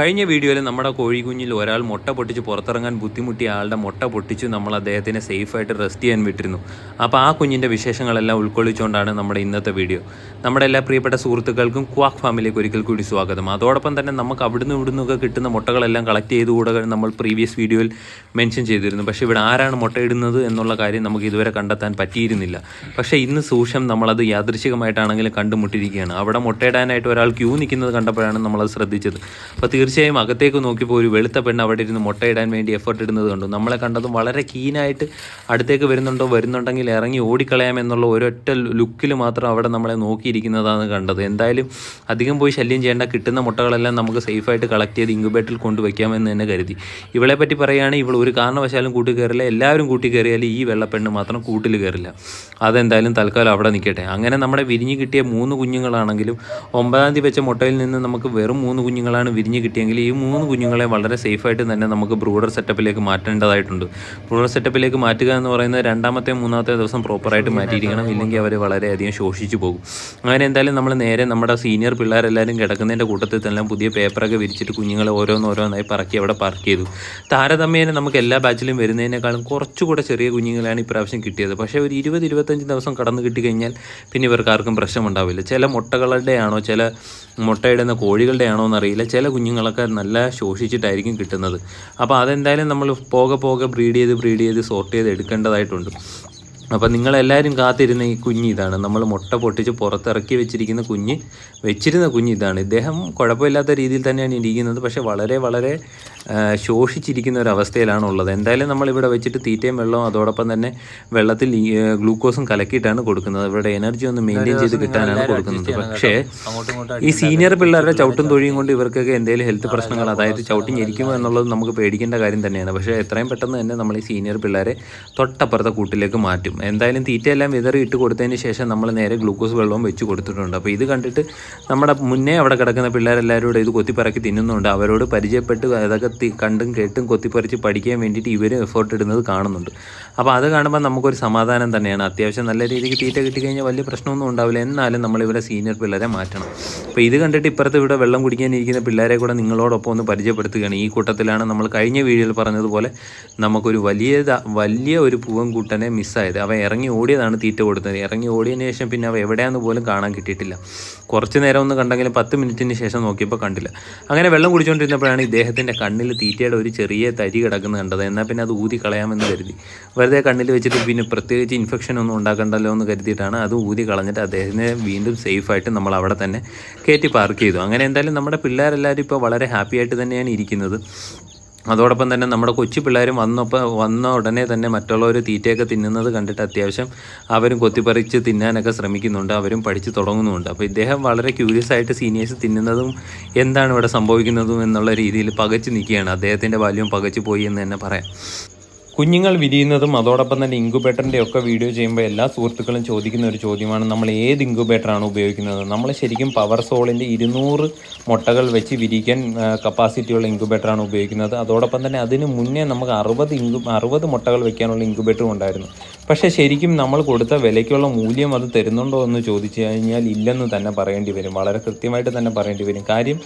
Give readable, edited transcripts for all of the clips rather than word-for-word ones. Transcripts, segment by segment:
കഴിഞ്ഞ വീഡിയോയിൽ നമ്മുടെ കോഴിക്കുഞ്ഞിൽ ഒരാൾ മുട്ട പൊട്ടിച്ച് പുറത്തിറങ്ങാൻ ബുദ്ധിമുട്ടിയ ആളുടെ മുട്ട പൊട്ടിച്ച് നമ്മൾ അദ്ദേഹത്തിനെ സേഫായിട്ട് റെസ്റ്റ് ചെയ്യാൻ വിട്ടിരുന്നു. അപ്പോൾ ആ കുഞ്ഞിൻ്റെ വിശേഷങ്ങളെല്ലാം ഉൾക്കൊള്ളിച്ചുകൊണ്ടാണ് നമ്മുടെ ഇന്നത്തെ വീഡിയോ. നമ്മുടെ എല്ലാ പ്രിയപ്പെട്ട സുഹൃത്തുക്കൾക്കും ക്വാക്ക് ഫാമിലേക്ക് ഒരിക്കൽ കൂടി സ്വാഗതം. അതോടൊപ്പം തന്നെ നമുക്ക് അവിടുന്ന് ഇവിടുന്നൊക്കെ കിട്ടുന്ന മുട്ടകളെല്ലാം കളക്ട് ചെയ്തുകൂടെ നമ്മൾ പ്രീവിയസ് വീഡിയോയിൽ മെൻഷൻ ചെയ്തിരുന്നു. പക്ഷേ ഇവിടെ ആരാണ് മുട്ടയിടുന്നത് എന്നുള്ള കാര്യം നമുക്ക് ഇതുവരെ കണ്ടെത്താൻ പറ്റിയിരുന്നില്ല. പക്ഷേ ഇന്ന് സൂക്ഷം നമ്മളത് യാദൃശികമായിട്ടാണെങ്കിലും കണ്ടുമുട്ടിയിരിക്കുകയാണ്. അവിടെ മുട്ടയിടാനായിട്ട് ഒരാൾ ക്യൂ നിൽക്കുന്നത് കണ്ടപ്പോഴാണ് നമ്മളത് ശ്രദ്ധിച്ചത്. അപ്പോൾ തീർച്ചയായും അകത്തേക്ക് നോക്കിയപ്പോൾ ഒരു വെളുത്ത പെണ്ണ് അവിടെ ഇരുന്ന് മുട്ടയിടാൻ വേണ്ടി എഫേർട്ട് ഇടുന്നത് കണ്ടു. നമ്മളെ കണ്ടതും വളരെ കീനായിട്ട് അടുത്തേക്ക് വരുന്നുണ്ടെങ്കിൽ ഇറങ്ങി ഓടിക്കളയാമെന്നുള്ള ഒരൊറ്റ ലുക്കിൽ മാത്രം അവിടെ നമ്മളെ നോക്കിയിരിക്കുന്നതാണ് കണ്ടത്. എന്തായാലും അധികം പോയി ശല്യം ചെയ്യേണ്ട, കിട്ടുന്ന മുട്ടകളെല്ലാം നമുക്ക് സേഫായിട്ട് കളക്ട് ചെയ്ത് ഇൻക്യുബേറ്ററിൽ കൊണ്ടുവയ്ക്കാമെന്ന് തന്നെ കരുതി. ഇവളെ പറ്റി പറയുകയാണെങ്കിൽ ഇവൾ ഒരു കാരണവശാലും കൂട്ടി കയറില്ല. എല്ലാവരും കൂട്ടി കയറിയാൽ ഈ വെള്ളപ്പെണ്ണ് മാത്രം കൂട്ടിൽ കയറില്ല. അതെന്തായാലും തൽക്കാലം അവിടെ നിൽക്കട്ടെ. അങ്ങനെ നമ്മുടെ വിരിഞ്ഞ് കിട്ടിയ 3 കുഞ്ഞുങ്ങളാണെങ്കിലും 9-ാം തീയതി വെച്ച മുട്ടയിൽ നിന്ന് നമുക്ക് വെറും 3 കുഞ്ഞുങ്ങളാണ് വിരിഞ്ഞ് കിട്ടിയെങ്കിൽ ഈ 3 കുഞ്ഞുങ്ങളെ വളരെ സേഫായിട്ട് തന്നെ നമുക്ക് ബ്രൂഡർ സെറ്റപ്പിലേക്ക് മാറ്റേണ്ടതായിട്ടുണ്ട്. ബ്രൂഡർ സെറ്റപ്പിലേക്ക് മാറ്റുക എന്ന് പറയുന്നത് 2-ാമത്തെ 3-ാമത്തെ ദിവസം പ്രോപ്പറായിട്ട് മാറ്റിയിരിക്കണം. ഇല്ലെങ്കിൽ അവർ വളരെയധികം ശോഷിച്ചു പോകും. അങ്ങനെ എന്തായാലും നമ്മൾ നേരെ നമ്മുടെ സീനിയർ പിള്ളേരെല്ലാവരും കിടക്കുന്നതിൻ്റെ കൂട്ടത്തിൽ തന്നെ പുതിയ പേപ്പറൊക്കെ വിരിച്ചിട്ട് കുഞ്ഞുങ്ങളെ ഓരോന്നോരോന്നായി പറക്കി അവിടെ പാർക്ക് ചെയ്തു. താരതമ്യേന നമുക്ക് എല്ലാ ബാച്ചിലും വരുന്നതിനേക്കാളും കുറച്ചുകൂടെ ചെറിയ കുഞ്ഞുങ്ങളെയാണ് ഇപ്രാവശ്യം കിട്ടിയത്. പക്ഷേ ഒരു 20-25 ദിവസം കടന്നു കിട്ടിക്കഴിഞ്ഞാൽ പിന്നെ ഇവർക്കാർക്കും പ്രശ്നമുണ്ടാവില്ല. ചില മുട്ടകളുടെയാണോ ചില മുട്ടയിടുന്ന കോഴികളുടെയാണോ എന്നറിയില്ല, ചില കുഞ്ഞുങ്ങളൊക്കെ നല്ല ശോഷിച്ചിട്ടായിരിക്കും കിട്ടുന്നത്. അപ്പോൾ അതെന്തായാലും നമ്മൾ പോകെ ബ്രീഡ് ചെയ്ത് സോർട്ട് ചെയ്ത് എടുക്കേണ്ടതായിട്ടുണ്ട്. അപ്പോൾ നിങ്ങളെല്ലാവരും കാത്തിരുന്ന ഈ കുഞ്ഞ് ഇതാണ്. നമ്മൾ മുട്ട പൊട്ടിച്ച് പുറത്തിറക്കി വെച്ചിരിക്കുന്ന വെച്ചിരുന്ന കുഞ്ഞ് ഇതാണ്. ഇദ്ദേഹം കുഴപ്പമില്ലാത്ത രീതിയിൽ തന്നെയാണ് ഇരിക്കുന്നത്. പക്ഷേ വളരെ ശോഷിച്ചിരിക്കുന്ന ഒരു അവസ്ഥയിലാണ് ഉള്ളത്. എന്തായാലും നമ്മളിവിടെ വെച്ചിട്ട് തീറ്റയും വെള്ളവും അതോടൊപ്പം തന്നെ വെള്ളത്തിൽ ഗ്ലൂക്കോസും കലക്കിയിട്ടാണ് കൊടുക്കുന്നത്. ഇവിടെ എനർജി ഒന്ന് മെയിൻറ്റെയിൻ ചെയ്ത് കിട്ടാനാണ് കൊടുക്കുന്നത്. പക്ഷേ ഈ സീനിയർ പിള്ളേരുടെ ചവിട്ടും തൊഴിയും കൊണ്ട് ഇവർക്കൊക്കെ എന്തെങ്കിലും ഹെൽത്ത് പ്രശ്നങ്ങൾ, അതായത് ചവിട്ടി ഞെരിക്കുമോ എന്നുള്ളത് നമുക്ക് പേടിക്കേണ്ട കാര്യം തന്നെയാണ്. പക്ഷേ എത്രയും പെട്ടെന്ന് തന്നെ നമ്മൾ ഈ സീനിയർ പിള്ളേരെ തൊട്ടപ്പുറത്തെ കൂട്ടിലേക്ക് മാറ്റും. എന്തായാലും തീറ്റയെല്ലാം വിതറി ഇട്ട് കൊടുത്തതിന് ശേഷം നമ്മൾ നേരെ ഗ്ലൂക്കോസ് വെള്ളവും വെച്ച് കൊടുത്തിട്ടുണ്ട്. അപ്പോൾ ഇത് കണ്ടിട്ട് നമ്മുടെ മുന്നേ അവിടെ കിടക്കുന്ന പിള്ളേരെല്ലാവരും കൂടെ ഇത് കൊത്തിപ്പറക്കി തിന്നുന്നുണ്ട്. അവരോട് പരിചയപ്പെട്ട് അതൊക്കെ കണ്ടും കേട്ടും കൊത്തിപ്പറിച്ച് പഠിക്കാൻ വേണ്ടിയിട്ട് ഇവർ എഫേർട്ട് ഇടുന്നത് കാണുന്നുണ്ട്. അപ്പോൾ അത് കാണുമ്പോൾ നമുക്കൊരു സമാധാനം തന്നെയാണ്. അത്യാവശ്യം നല്ല രീതിക്ക് തീറ്റ കിട്ടിക്കഴിഞ്ഞാൽ വലിയ പ്രശ്നമൊന്നും ഉണ്ടാവില്ല. എന്നാലും നമ്മളിവിടെ സീനിയർ പിള്ളേരെ മാറ്റണം. അപ്പോൾ ഇത് കണ്ടിട്ട് ഇപ്പുറത്ത് ഇവിടെ വെള്ളം കുടിക്കാനിരിക്കുന്ന പിള്ളേരെ കൂടെ നിങ്ങളോടൊപ്പം ഒന്ന് പരിചയപ്പെടുത്തുകയാണ്. ഈ കൂട്ടത്തിലാണ് നമ്മൾ കഴിഞ്ഞ വീഡിയോയിൽ പറഞ്ഞതുപോലെ നമുക്കൊരു വലിയ ഒരു പൂവൻകൂട്ടനെ മിസ്സായത്. അവൻ ഇറങ്ങി ഓടിയതാണ് തീറ്റ കൊടുത്തത്. ഇറങ്ങി ഓടിയതിന് ശേഷം പിന്നെ അവ എവിടെയാണെന്ന് പോലും കാണാൻ കിട്ടിയിട്ടില്ല. കുറച്ച് നേരം ഒന്ന് കണ്ടെങ്കിലും 10 മിനിറ്റിന് ശേഷം നോക്കിയപ്പോൾ കണ്ടില്ല. അങ്ങനെ വെള്ളം കുടിച്ചുകൊണ്ടിരുന്നപ്പോഴാണ് ഇദ്ദേഹത്തിൻ്റെ കണ്ണിൽ തീറ്റയുടെ ഒരു ചെറിയ തരി കിടക്കുന്നത് കണ്ടത്. എന്നാൽ പിന്നെ അത് ഊതി കളയാമെന്ന് കരുതി. വെറുതെ കണ്ണിൽ വെച്ചിട്ട് പിന്നെ പ്രത്യേകിച്ച് ഇൻഫെക്ഷൻ ഒന്നും ഉണ്ടാക്കണ്ടല്ലോ എന്ന് കരുതിയിട്ടാണ് അത് ഊതി കളഞ്ഞിട്ട് അദ്ദേഹത്തിനെ വീണ്ടും സേഫായിട്ട് നമ്മൾ അവിടെ തന്നെ കയറ്റി പാർക്ക് ചെയ്തു. അങ്ങനെ എന്തായാലും നമ്മുടെ പിള്ളേരെല്ലാവരും ഇപ്പോൾ വളരെ ഹാപ്പി ആയിട്ട് തന്നെയാണ് ഇരിക്കുന്നത്. അതോടൊപ്പം തന്നെ നമ്മുടെ കൊച്ചു പിള്ളേരും വന്ന ഉടനെ തന്നെ മറ്റുള്ളവർ തീറ്റയൊക്കെ തിന്നുന്നത് കണ്ടിട്ട് അത്യാവശ്യം അവരും കൊത്തിപ്പറിച്ച് തിന്നാനൊക്കെ ശ്രമിക്കുന്നുണ്ട്. അവരും പഠിച്ച് തുടങ്ങുന്നുമുണ്ട്. അപ്പോൾ ഇദ്ദേഹം വളരെ ക്യൂരിയസ് ആയിട്ട് സീനിയേഴ്സ് തിന്നുന്നതും എന്താണ് ഇവിടെ സംഭവിക്കുന്നതും എന്നുള്ള രീതിയിൽ പകച്ചു നിൽക്കുകയാണ്. അദ്ദേഹത്തിൻ്റെ ബാല്യം പകച്ചു പോയി എന്ന് തന്നെ പറയാം. കുഞ്ഞുങ്ങൾ വിരിയുന്നതും അതോടൊപ്പം തന്നെ ഇൻക്യുബേറ്ററിൻ്റെ ഒക്കെ വീഡിയോ ചെയ്യുമ്പോൾ എല്ലാ സുഹൃത്തുക്കളും ചോദിക്കുന്ന ഒരു ചോദ്യമാണ്, നമ്മൾ ഏത് ഇൻക്യുബേറ്ററാണ് ഉപയോഗിക്കുന്നത്. നമ്മൾ ശരിക്കും പവർ സോളിൻ്റെ 200 മുട്ടകൾ വെച്ച് വിരിക്കാൻ കപ്പാസിറ്റിയുള്ള ഇൻക്യുബേറ്ററാണ് ഉപയോഗിക്കുന്നത്. അതോടൊപ്പം തന്നെ അതിന് മുന്നേ നമുക്ക് 60 മുട്ടകൾ വെക്കാനുള്ള ഇൻക്യുബേറ്ററും ഉണ്ടായിരുന്നു. പക്ഷേ ശരിക്കും നമ്മൾ കൊടുത്ത വിലയ്ക്കുള്ള മൂല്യം അത് തരുന്നുണ്ടോ എന്ന് ചോദിച്ചു കഴിഞ്ഞാൽ ഇല്ലെന്ന് തന്നെ പറയേണ്ടി വരും. വളരെ കൃത്യമായിട്ട് തന്നെ പറയേണ്ടി വരും. കാര്യം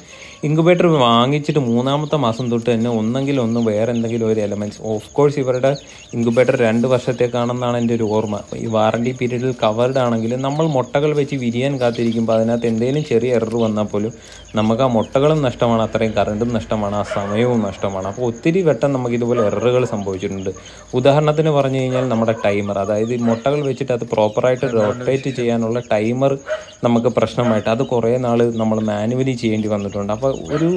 ഇൻക്യുബേറ്റർ വാങ്ങിച്ചിട്ട് 3-ാമത്തെ മാസം തൊട്ട് തന്നെ ഒന്നെങ്കിലും വേറെ എന്തെങ്കിലും ഒരു എലമെൻറ്റ്സ്, ഓഫ് കോഴ്സ് ഇവരുടെ ഇൻക്യുബേറ്റർ 2 വർഷത്തേക്കാണെന്നാണ് എൻ്റെ ഒരു ഓർമ്മ. ഈ വാറണ്ടി പീരീഡിൽ കവേർഡ് ആണെങ്കിലും നമ്മൾ മുട്ടകൾ വെച്ച് വിരിയാൻ കാത്തിരിക്കുമ്പോൾ അതിനകത്ത് എന്തെങ്കിലും ചെറിയ എറർ വന്നാൽ പോലും നമുക്ക് ആ മുട്ടകളും നഷ്ടമാണ്, അത്രയും കറണ്ടും നഷ്ടമാണ്, ആ സമയവും നഷ്ടമാണ്. അപ്പോൾ ഒത്തിരി വട്ടം നമുക്കിതുപോലെ എററുകൾ സംഭവിച്ചിട്ടുണ്ട്. ഉദാഹരണത്തിന് പറഞ്ഞു കഴിഞ്ഞാൽ നമ്മുടെ ടൈമർ, അതായത് മുട്ടകൾ വെച്ചിട്ട് അത് പ്രോപ്പറായിട്ട് റൊട്ടേറ്റ് ചെയ്യാനുള്ള ടൈമർ നമുക്ക് പ്രശ്നമായിട്ട് അത് കുറേ നാൾ നമ്മൾ മാനുവലി ചെയ്യേണ്ടി വന്നിട്ടുണ്ട്. അപ്പോൾ ഒരു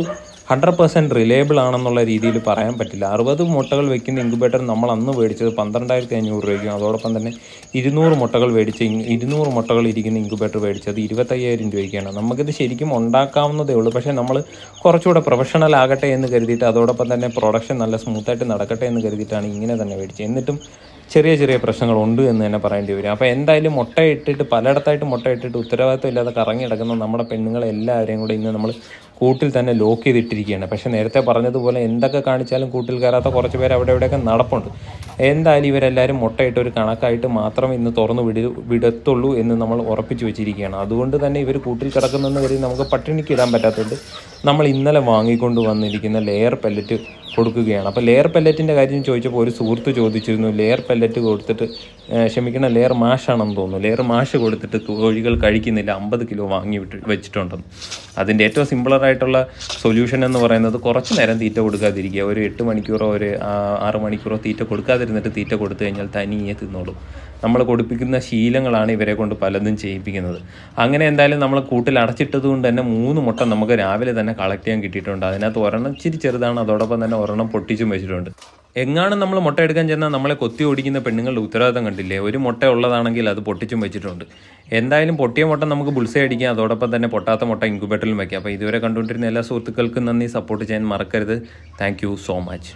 100% റിലയബിൾ ആണെന്നുള്ള രീതിയിൽ പറയാൻ പറ്റില്ല. 60 മുട്ടകൾ വെക്കുന്ന ഇൻക്യുബേറ്റർ നമ്മൾ അന്ന് മേടിച്ചത് 12,500 രൂപയ്ക്കും അതോടൊപ്പം തന്നെ 200 മുട്ടകൾ ഇരിക്കുന്ന ഇൻക്യുബേറ്റർ മേടിച്ചത് 25,000 രൂപയ്ക്കാണ്. നമുക്കിത് ശരിക്കും ഉണ്ടാക്കാവുന്നതേ ഉള്ളൂ. പക്ഷേ നമ്മൾ കുറച്ചുകൂടെ പ്രൊഫഷണൽ ആകട്ടെ എന്ന് കരുതിയിട്ട് അതോടൊപ്പം തന്നെ പ്രൊഡക്ഷൻ നല്ല സ്മൂത്തായിട്ട് നടക്കട്ടെ എന്ന് കരുതിയിട്ടാണ് ഇങ്ങനെ തന്നെ മേടിച്ചത്. എന്നിട്ടും ചെറിയ പ്രശ്നങ്ങളുണ്ട് എന്ന് തന്നെ പറയേണ്ടി വരും. അപ്പോൾ എന്തായാലും പലയിടത്തായിട്ട് മുട്ടയിട്ടിട്ട് ഉത്തരവാദിത്വം ഇല്ലാതെ കറങ്ങി കിടക്കുന്ന നമ്മുടെ പെണ്ണുങ്ങളെല്ലാവരെയും കൂടെ ഇന്ന് നമ്മൾ കൂട്ടിൽ തന്നെ ലോക്ക് ചെയ്തിട്ടിരിക്കുകയാണ്. പക്ഷേ നേരത്തെ പറഞ്ഞതുപോലെ എന്തൊക്കെ കാണിച്ചാലും കൂട്ടിൽ കയറാത്ത കുറച്ച് പേര് അവിടെ ഇവിടെയൊക്കെ നടപ്പുണ്ട്. എന്തായാലും ഇവരെല്ലാവരും മുട്ടയിട്ട് ഒരു കണക്കായിട്ട് മാത്രം ഇന്ന് തുറന്നു വിടത്തുള്ളൂ എന്ന് നമ്മൾ ഉറപ്പിച്ച് വെച്ചിരിക്കുകയാണ്. അതുകൊണ്ട് തന്നെ ഇവർ കൂട്ടിൽ കിടക്കുന്നതെന്ന് വരെ നമുക്ക് പട്ടിണിക്ക് ഇടാൻ പറ്റാത്തതുകൊണ്ട് നമ്മൾ ഇന്നലെ വാങ്ങിക്കൊണ്ട് വന്നിരിക്കുന്ന ലെയർ പെല്ലറ്റ് കൊടുക്കുകയാണ്. അപ്പോൾ ലെയർ പെല്ലറ്റിൻ്റെ കാര്യം ചോദിച്ചപ്പോൾ ഒരു സുഹൃത്ത് ചോദിച്ചിരുന്നു, ലെയർ പെല്ലറ്റ് കൊടുത്തിട്ട് ലെയർ മാഷാണെന്ന് തോന്നുന്നു, ലെയർ മാഷ് കൊടുത്തിട്ട് കോഴികൾ കഴിക്കുന്നില്ല, 50 കിലോ വാങ്ങി വെച്ചിട്ടുണ്ടെന്ന്. അതിൻ്റെ ഏറ്റവും സിമ്പിളറായിട്ടുള്ള സൊല്യൂഷൻ എന്ന് പറയുന്നത് കുറച്ച് നേരം തീറ്റ കൊടുക്കാതിരിക്കുക. ഒരു 8 മണിക്കൂറോ ഒരു 6 മണിക്കൂറോ തീറ്റ കൊടുക്കാതിരുന്നിട്ട് തീറ്റ കൊടുത്തു കഴിഞ്ഞാൽ തനിയെ തിന്നോളും. നമ്മൾ കൊടുപ്പിക്കുന്ന ശീലങ്ങളാണ് ഇവരെ കൊണ്ട് പലതും ചെയ്യിപ്പിക്കുന്നത്. അങ്ങനെ എന്തായാലും നമ്മൾ കൂട്ടിൽ അടച്ചിട്ടത് കൊണ്ട് തന്നെ 3 മുട്ട നമുക്ക് രാവിലെ തന്നെ കളക്ട് ചെയ്യാൻ കിട്ടിയിട്ടുണ്ട്. അതിനകത്ത് ഒരെണ്ണം ഇച്ചിരി ചെറുതാണ്, അതോടൊപ്പം തന്നെ ഒരെണ്ണം പൊട്ടിച്ചും വെച്ചിട്ടുണ്ട്. എങ്ങാനും നമ്മൾ മുട്ട എടുക്കാൻ ചെന്നാൽ നമ്മളെ കൊത്തി ഓടിക്കുന്ന പെണ്ണുങ്ങളുടെ ഉത്തരവാദിത്തം കണ്ടില്ലേ? ഒരു മുട്ട ഉള്ളതാണെങ്കിൽ അത് പൊട്ടിച്ചും വെച്ചിട്ടുണ്ട്. എന്തായാലും പൊട്ടിയ മുട്ട നമുക്ക് ബുൾസൈ അടിക്കാം, അതോടൊപ്പം തന്നെ പൊട്ടാത്ത മുട്ട ഇൻക്യുബേറ്ററിലും വയ്ക്കാം. അപ്പോൾ ഇതുവരെ കണ്ടുകൊണ്ടിരുന്ന എല്ലാ സുഹൃത്തുക്കൾക്കും നന്ദി. സപ്പോർട്ട് ചെയ്യാൻ മറക്കരുത്. Thank you so much.